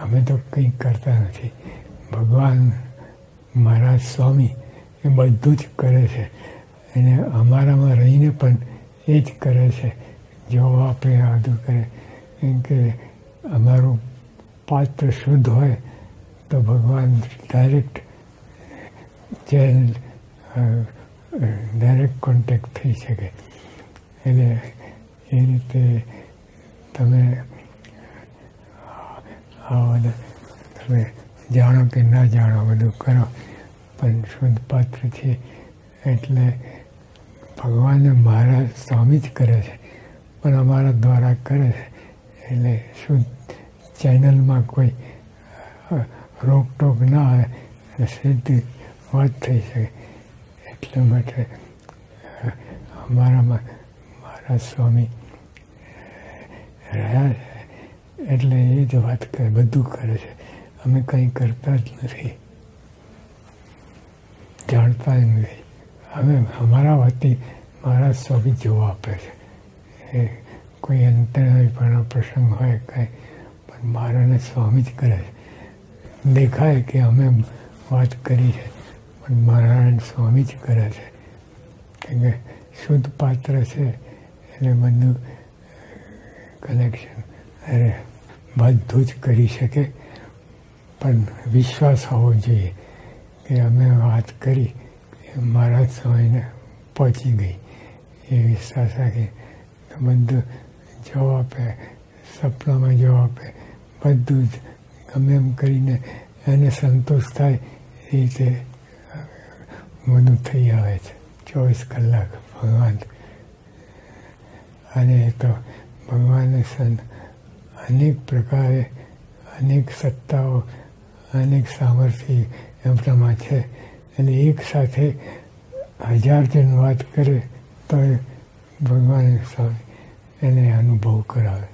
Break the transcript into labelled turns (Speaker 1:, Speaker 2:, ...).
Speaker 1: અમે તો કંઈ કરતા નથી. ભગવાન મહારાજ સ્વામી એ બધું જ કરે છે. એને અમારામાં રહીને પણ એ જ કરે છે. જવાબ આપે, આ બધું કરે. કેમ કે અમારું પાત્ર શુદ્ધ હોય તો ભગવાન ડાયરેક્ટ ચેનલ ડાયરેક્ટ કોન્ટેક્ટ થઈ શકે. એટલે એ રીતે તમે આ બધા તમે જાણો કે ના જાણો બધું કરો, પણ શુદ્ધ પાત્ર છે એટલે ભગવાનને મહારાજ સ્વામી જ કરે છે, પણ અમારા દ્વારા કરે છે. એટલે શુદ્ધ ચેનલમાં કોઈ રોકટોક ના આવે અને સીધી વાત થઈ શકે. એટલા માટે અમારામાં મહારાજ સ્વામી રહ્યા છે એટલે એ જ વાત કરે, બધું કરે છે. અમે કંઈ કરતા જ નથી, જાણતા જ નથી. હવે અમારા વતી મહારાજ સ્વામી જવાબ આપે છે. એ કોઈ અંતરનો પ્રસંગ હોય કાંઈ, પણ મહારાજને સ્વામી જ કરે છે. દેખાય કે અમે વાત કરી છે, પણ મહારાજ સ્વામી જ કરે છે. કેમ કે શુદ્ધ પાત્ર છે એટલે બધું કનેક્શન. અરે બધું જ કરી શકે, પણ વિશ્વાસ હોવો જોઈએ કે અમે વાત કરી એ મહારાજ સ્વામીને પહોંચી ગઈ. એ વિશ્વાસ રાખી તો બધું જવાબ આપે, સપનામાં જવાબ આપે, બધું જ ગમે એમ કરીને એને સંતોષ થાય એ રીતે બધું થઈ આવે છે. 24 કલાક ભગવાન. અને એ તો ભગવાનને અનેક પ્રકારે અનેક સત્તાઓ અનેક સામર્થ્ય એમનામાં છે. અને એક સાથે 1000 જણ વાત કરે તો ભગવાન સ્વામી એને અનુભવ કરાવે.